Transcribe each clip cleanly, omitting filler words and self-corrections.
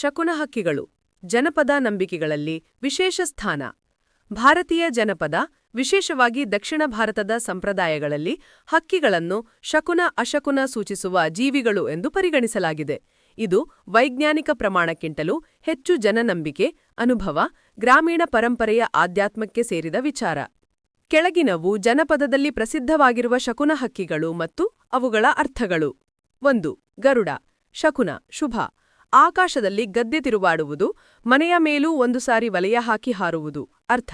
ಶಕುನ ಹಕ್ಕಿಗಳು ಜನಪದ ನಂಬಿಕೆಗಳಲ್ಲಿ ವಿಶೇಷ ಸ್ಥಾನ. ಭಾರತೀಯ ಜನಪದ, ವಿಶೇಷವಾಗಿ ದಕ್ಷಿಣ ಭಾರತದ ಸಂಪ್ರದಾಯಗಳಲ್ಲಿ ಹಕ್ಕಿಗಳನ್ನು ಶಕುನ ಅಶಕುನ ಸೂಚಿಸುವ ಜೀವಿಗಳು ಎಂದು ಪರಿಗಣಿಸಲಾಗಿದೆ. ಇದು ವೈಜ್ಞಾನಿಕ ಪ್ರಮಾಣಕ್ಕಿಂತಲೂ ಹೆಚ್ಚು ಜನನಂಬಿಕೆ, ಅನುಭವ, ಗ್ರಾಮೀಣ ಪರಂಪರೆಯ ಆಧ್ಯಾತ್ಮಕ್ಕೆ ಸೇರಿದ ವಿಚಾರ. ಕೆಳಗಿನವು ಜನಪದದಲ್ಲಿ ಪ್ರಸಿದ್ಧವಾಗಿರುವ ಶಕುನ ಹಕ್ಕಿಗಳು ಮತ್ತು ಅವುಗಳ ಅರ್ಥಗಳು. 1. ಗರುಡ. ಶಕುನ, ಶುಭ. ಆಕಾಶದಲ್ಲಿ ಗದ್ದೆ ತಿರುವಾಡುವುದು, ಮನೆಯ ಮೇಲೂ ಒಂದು ಸಾರಿ ವಲಯ ಹಾಕಿ ಹಾರುವುದು. ಅರ್ಥ: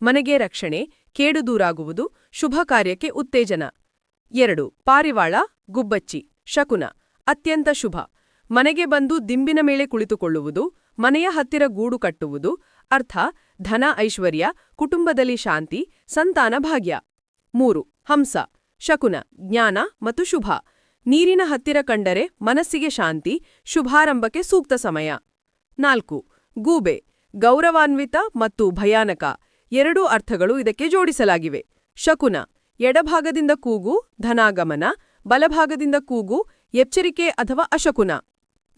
ಮನೆಗೆ ರಕ್ಷಣೆ, ಕೇಡು ದೂರಾಗುವುದು, ಶುಭ ಕಾರ್ಯಕ್ಕೆ ಉತ್ತೇಜನ. 2. ಪಾರಿವಾಳ, ಗುಬ್ಬಚ್ಚಿ. ಶಕುನ, ಅತ್ಯಂತ ಶುಭ. ಮನೆಗೆ ಬಂದು ದಿಂಬಿನ ಮೇಲೆ ಕುಳಿತುಕೊಳ್ಳುವುದು, ಮನೆಯ ಹತ್ತಿರ ಗೂಡು ಕಟ್ಟುವುದು. ಅರ್ಥ: ಧನ ಐಶ್ವರ್ಯ, ಕುಟುಂಬದಲ್ಲಿ ಶಾಂತಿ, ಸಂತಾನ ಭಾಗ್ಯ. 3. ಹಂಸ. ಶಕುನ, ಜ್ಞಾನ ಮತ್ತು ಶುಭ. ನೀರಿನ ಹತ್ತಿರ ಕಂಡರೆ ಮನಸ್ಸಿಗೆ ಶಾಂತಿ, ಶುಭಾರಂಭಕ್ಕೆ ಸೂಕ್ತ ಸಮಯ. 4. ಗೂಬೆ. ಗೌರವಾನ್ವಿತ ಮತ್ತು ಭಯಾನಕ. ಎರಡೂ ಅರ್ಥಗಳು ಇದಕ್ಕೆ ಜೋಡಿಸಲಾಗಿವೆ. ಶಕುನ, ಎಡಭಾಗದಿಂದ ಕೂಗು, ಧನಾಗಮನ. ಬಲಭಾಗದಿಂದ ಕೂಗು, ಎಚ್ಚರಿಕೆ ಅಥವಾ ಅಶಕುನ.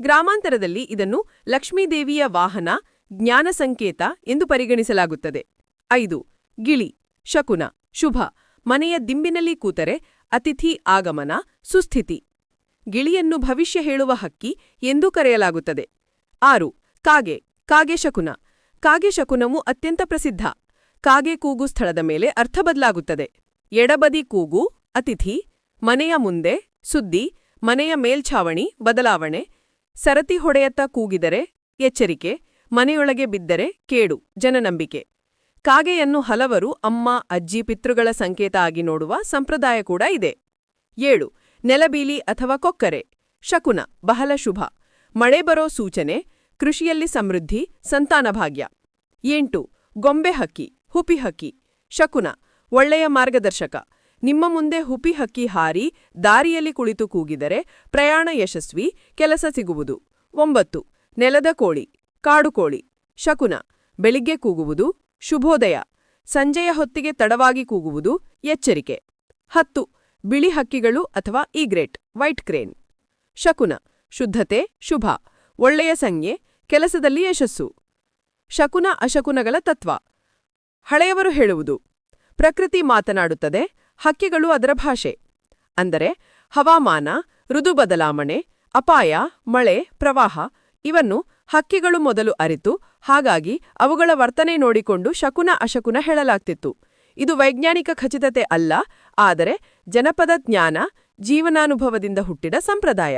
ಗ್ರಾಮಾಂತರದಲ್ಲಿ ಇದನ್ನು ಲಕ್ಷ್ಮೀದೇವಿಯ ವಾಹನ, ಜ್ಞಾನ ಸಂಕೇತ ಎಂದು ಪರಿಗಣಿಸಲಾಗುತ್ತದೆ. 5. ಗಿಳಿ. ಶಕುನ, ಶುಭ. ಮನೆಯ ದಿಂಬಿನಲ್ಲಿ ಕೂತರೆ ಅತಿಥಿ ಆಗಮನ, ಸುಸ್ಥಿತಿ. ಗಿಳಿಯನ್ನು ಭವಿಷ್ಯ ಹೇಳುವ ಹಕ್ಕಿ ಎಂದೂ ಕರೆಯಲಾಗುತ್ತದೆ. 6. ಕಾಗೆ. ಕಾಗೆ ಶಕುನ. ಕಾಗೆ ಶಕುನವು ಅತ್ಯಂತ ಪ್ರಸಿದ್ಧ. ಕಾಗೆ ಕೂಗು ಸ್ಥಳದ ಮೇಲೆ ಅರ್ಥ ಬದಲಾಗುತ್ತದೆ. ಎಡಬದಿ ಕೂಗು, ಅತಿಥಿ. ಮನೆಯ ಮುಂದೆ, ಸುದ್ದಿ. ಮನೆಯ ಮೇಲ್ಛಾವಣಿ, ಬದಲಾವಣೆ. ಸರತಿ ಹೊಡೆಯತ್ತ ಕೂಗಿದರೆ ಎಚ್ಚರಿಕೆ. ಮನೆಯೊಳಗೆ ಬಿದ್ದರೆ ಕೇಡು, ಜನನಂಬಿಕೆ. ಕಾಗೆಯನ್ನು ಹಲವರು ಅಮ್ಮ, ಅಜ್ಜಿ, ಪಿತೃಗಳ ಸಂಕೇತ ಆಗಿ ನೋಡುವ ಸಂಪ್ರದಾಯ ಕೂಡ ಇದೆ. 7. ನೆಲಬೀಲಿ ಅಥವಾ ಕೊಕ್ಕರೆ. ಶಕುನ, ಬಹಳ ಶುಭ. ಮಳೆ ಬರೋ ಸೂಚನೆ, ಕೃಷಿಯಲ್ಲಿ ಸಮೃದ್ಧಿ, ಸಂತಾನ ಭಾಗ್ಯ. 8. ಗೊಂಬೆ ಹಕ್ಕಿ, ಹುಪಿ ಹಕ್ಕಿ. ಶಕುನ, ಒಳ್ಳೆಯ ಮಾರ್ಗದರ್ಶಕ. ನಿಮ್ಮ ಮುಂದೆ ಹುಪಿ ಹಕ್ಕಿ ಹಾರಿ ದಾರಿಯಲ್ಲಿ ಕುಳಿತು ಕೂಗಿದರೆ ಪ್ರಯಾಣ ಯಶಸ್ವಿ, ಕೆಲಸ ಸಿಗುವುದು. 9. ನೆಲದ ಕೋಳಿ, ಕಾಡುಕೋಳಿ. ಶಕುನ, ಬೆಳಿಗ್ಗೆ ಕೂಗುವುದು, ಶುಭೋದಯ. ಸಂಜೆಯ ಹೊತ್ತಿಗೆ ತಡವಾಗಿ ಕೂಗುವುದು, ಎಚ್ಚರಿಕೆ. 10. ಬಿಳಿ ಹಕ್ಕಿಗಳು ಅಥವಾ ಈಗ್ರೆಟ್, ವೈಟ್ ಕ್ರೇನ್. ಶಕುನ, ಶುದ್ಧತೆ, ಶುಭ. ಒಳ್ಳೆಯ ಸಂಜ್ಞೆ, ಕೆಲಸದಲ್ಲಿ ಯಶಸ್ಸು. ಶಕುನ ಅಶಕುನಗಳ ತತ್ವ. ಹಳೆಯವರು ಹೇಳುವುದು: ಪ್ರಕೃತಿ ಮಾತನಾಡುತ್ತದೆ, ಹಕ್ಕಿಗಳು ಅದರ ಭಾಷೆ. ಅಂದರೆ ಹವಾಮಾನ, ಋತು ಬದಲಾವಣೆ, ಅಪಾಯ, ಮಳೆ, ಪ್ರವಾಹ ಇವನ್ನು ಹಕ್ಕಿಗಳು ಮೊದಲು ಅರಿತು, ಹಾಗಾಗಿ ಅವುಗಳ ವರ್ತನೆ ನೋಡಿಕೊಂಡು ಶಕುನ ಅಶಕುನ ಹೇಳಲಾಗ್ತಿತ್ತು. ಇದು ವೈಜ್ಞಾನಿಕ ಖಚಿತತೆ ಅಲ್ಲ, ಆದರೆ ಜನಪದ ಜ್ಞಾನ, ಜೀವನಾನುಭವದಿಂದ ಹುಟ್ಟಿದ ಸಂಪ್ರದಾಯ.